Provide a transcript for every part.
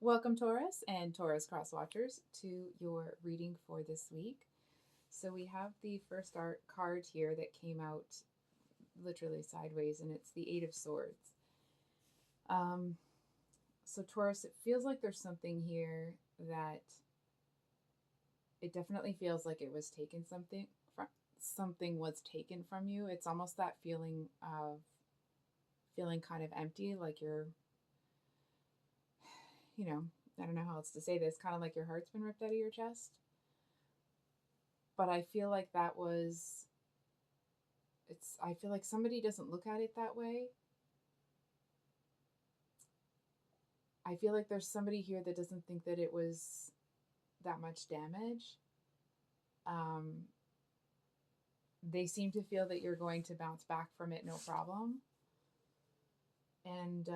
Welcome, Taurus and Taurus Cross Watchers, to your reading for this week. So, we have the first art card here that came out literally sideways, and it's the Eight of Swords. Um, so, Taurus, it feels like there's something here that it definitely feels like it was taken something was taken from you. It's almost that feeling of feeling kind of empty, like you're, I don't know how else to say this, kind of like your heart's been ripped out of your chest. But I feel like I feel like somebody doesn't look at it that way. I feel like there's somebody here that doesn't think that it was that much damage. Um, they seem to feel that you're going to bounce back from it no problem. And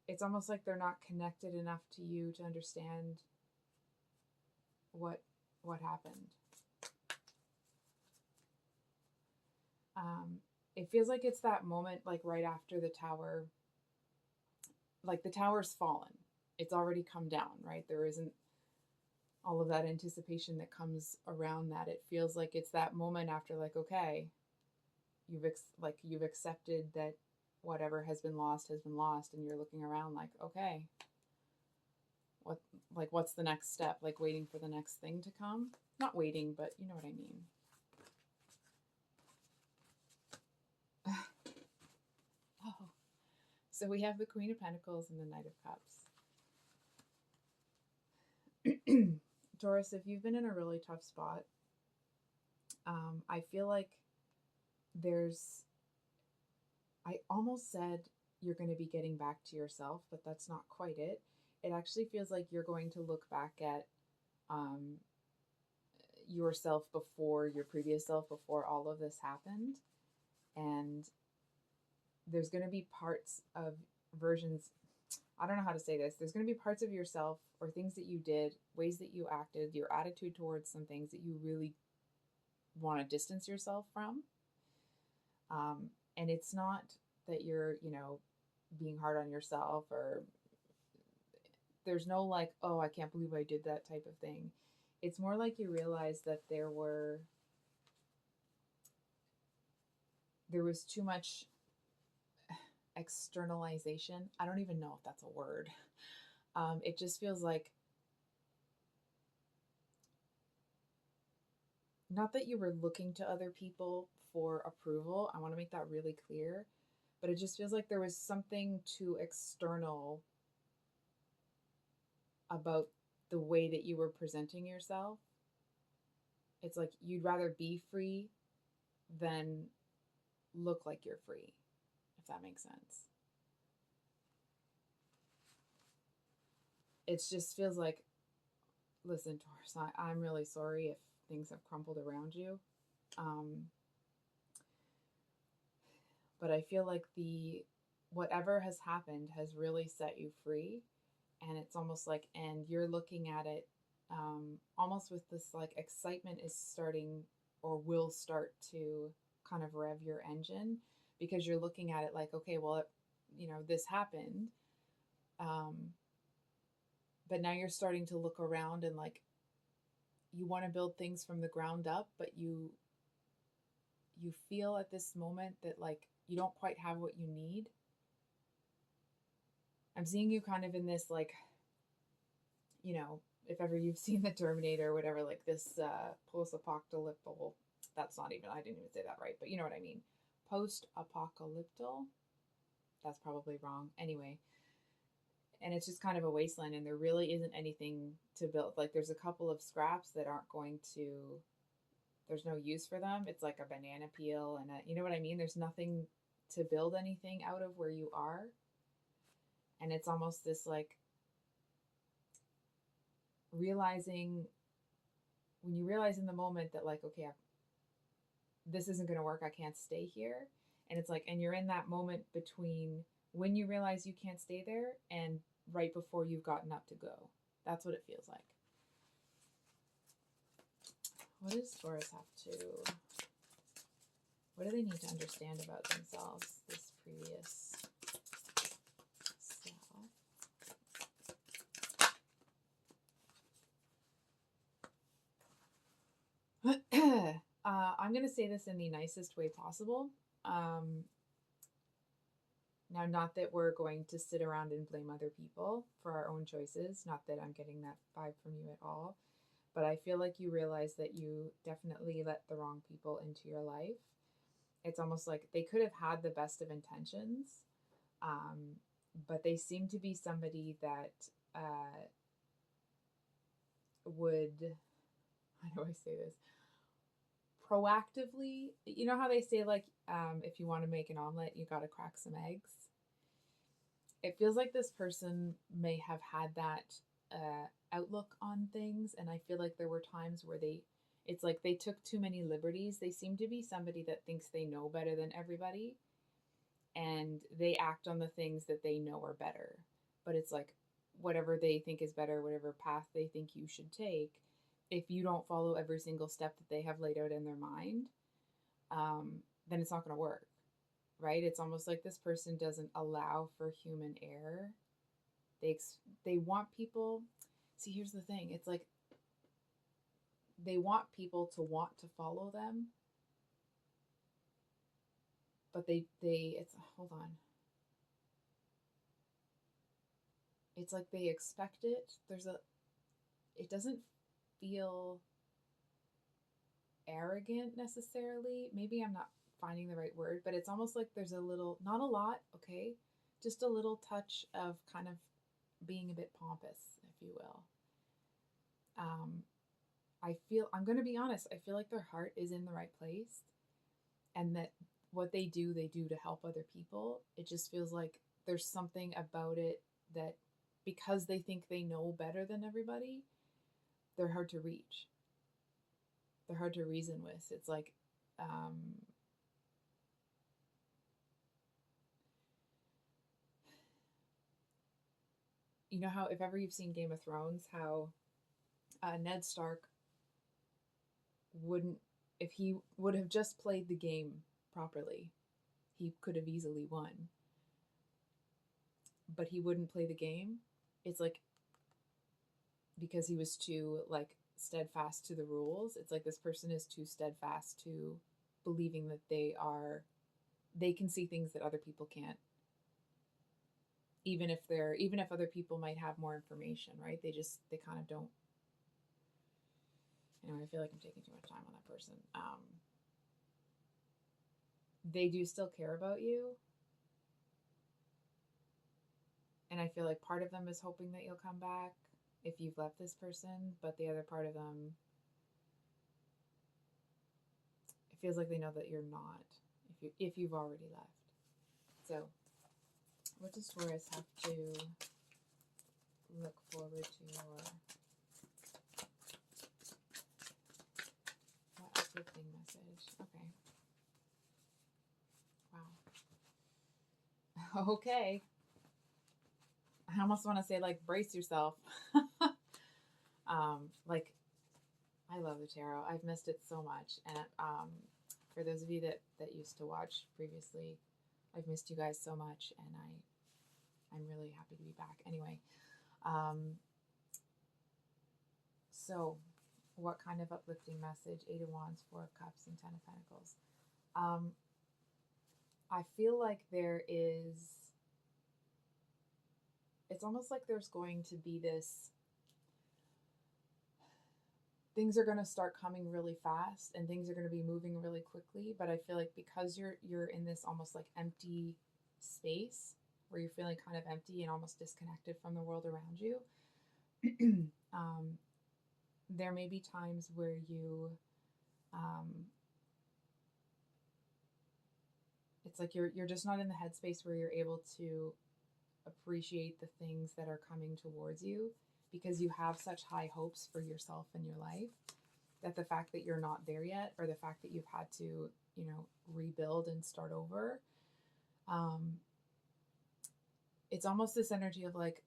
it's almost like they're not connected enough to you to understand what what happened. Um, it feels like it's that moment, like right after the tower, like the tower's fallen. It's already come down, right? There isn't all of that anticipation that comes around that. It feels like it's that moment after, like, okay, you've accepted that whatever has been lost, and you're looking around like, okay, what what's the next step? Like waiting for the next thing to come. Not waiting, but you know what I mean. Oh, so we have the Queen of Pentacles and the Knight of Cups. Taurus, if you've been in a really tough spot, I feel like there's I almost said you're going to be getting back to yourself, but that's not quite it. It actually feels like you're going to look back at um, yourself before your previous self, before all of this happened. And there's going to be parts of versions, I don't know how to say this. There's going to be parts of yourself or things that you did, ways that you acted, your attitude towards some things that you really want to distance yourself from. And it's not that you're, being hard on yourself, or there's no like, oh, I can't believe I did that type of thing. It's more like you realize that there was too much externalization. I don't even know if that's a word. It just feels like, not that you were looking to other people for approval. I want to make that really clear. But it just feels like there was something too external about the way that you were presenting yourself. It's like you'd rather be free than look like you're free, if that makes sense. It just feels like, listen, Taurus, I'm really sorry if things have crumpled around you. Um, but I feel like the whatever has happened has really set you free. And it's almost like, and you're looking at it almost with this like excitement is starting or will start to kind of rev your engine, because you're looking at it like, okay, well, this happened. Um, but now you're starting to look around and like you want to build things from the ground up, but you feel at this moment that like you don't quite have what you need. I'm seeing you kind of in this like, if ever you've seen the Terminator or whatever, like this post-apocalyptic, that's not even, I didn't even say that right, but you know what I mean. Post-apocalyptic, that's probably wrong. Anyway, and it's just kind of a wasteland, and there really isn't anything to build. Like there's a couple of scraps that aren't going to, there's no use for them. It's like a banana peel and you know what I mean? There's nothing to build anything out of where you are. And it's almost this like realizing, when you realize in the moment that like, okay, this isn't going to work, I can't stay here. And it's like, and you're in that moment between when you realize you can't stay there and right before you've gotten up to go. That's what it feels like. What does Taurus have to, what do they need to understand about themselves, this previous self? I'm going to say this in the nicest way possible. Now, not that we're going to sit around and blame other people for our own choices, not that I'm getting that vibe from you at all, but I feel like you realize that you definitely let the wrong people into your life. It's almost like they could have had the best of intentions, but they seem to be somebody that would, how do I say this? Proactively, you know how they say, like, if you want to make an omelet, you got to crack some eggs. It feels like this person may have had that outlook on things, and I feel like there were times where it's like they took too many liberties. They seem to be somebody that thinks they know better than everybody, and they act on the things that they know are better. But it's like whatever they think is better, whatever path they think you should take, if you don't follow every single step that they have laid out in their mind, then it's not going to work, right? It's almost like this person doesn't allow for human error. They want people. See, here's the thing. It's like they want people to want to follow them, but it's hold on. It's like they expect it. It doesn't feel arrogant necessarily. Maybe I'm not finding the right word, but it's almost like there's a little, not a lot, okay, just a little touch of kind of being a bit pompous, if you will. I'm going to be honest, I feel like their heart is in the right place, and that what they do to help other people. It just feels like there's something about it that, because they think they know better than everybody, they're hard to reach. They're hard to reason with. It's like, you know how, if ever you've seen Game of Thrones, how Ned Stark wouldn't, if he would have just played the game properly, he could have easily won. But he wouldn't play the game. It's like, because he was too, like, steadfast to the rules. It's like this person is too steadfast to believing that they can see things that other people can't. Even if other people might have more information, right? They kind of don't. Anyway, I feel like I'm taking too much time on that person. They do still care about you. And I feel like part of them is hoping that you'll come back if you've left this person, but the other part of them, it feels like they know that you're not, if you've already left. So, what does Taurus have to look forward to, or what uplifting message? Okay. Wow. Okay. I almost want to say, like, brace yourself. Like, I love the tarot. I've missed it so much. And for those of you that used to watch previously, I've missed you guys so much, and I'm really happy to be back. Anyway, so what kind of uplifting message? 8 of Wands, 4 of Cups, and 10 of Pentacles. I feel like it's almost like there's going to be this, things are going to start coming really fast, and things are going to be moving really quickly. But I feel like because you're in this almost like empty space where you're feeling kind of empty and almost disconnected from the world around you, there may be times where you, it's like you're just not in the headspace where you're able to appreciate the things that are coming towards you, because you have such high hopes for yourself and your life, that the fact that you're not there yet, or the fact that you've had to, rebuild and start over, it's almost this energy of, like,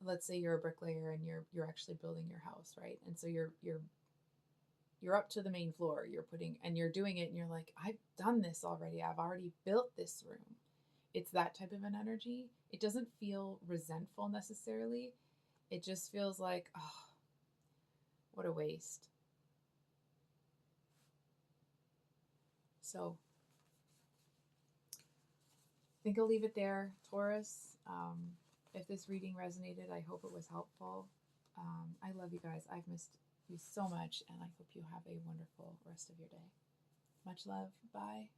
let's say you're a bricklayer and you're actually building your house, right? And so you're up to the main floor, you're doing it, and you're like, I've done this already. I've already built this room. It's that type of an energy. It doesn't feel resentful necessarily. It just feels like, oh, what a waste. So I think I'll leave it there, Taurus. If this reading resonated, I hope it was helpful. I love you guys. I've missed you so much, and I hope you have a wonderful rest of your day. Much love. Bye.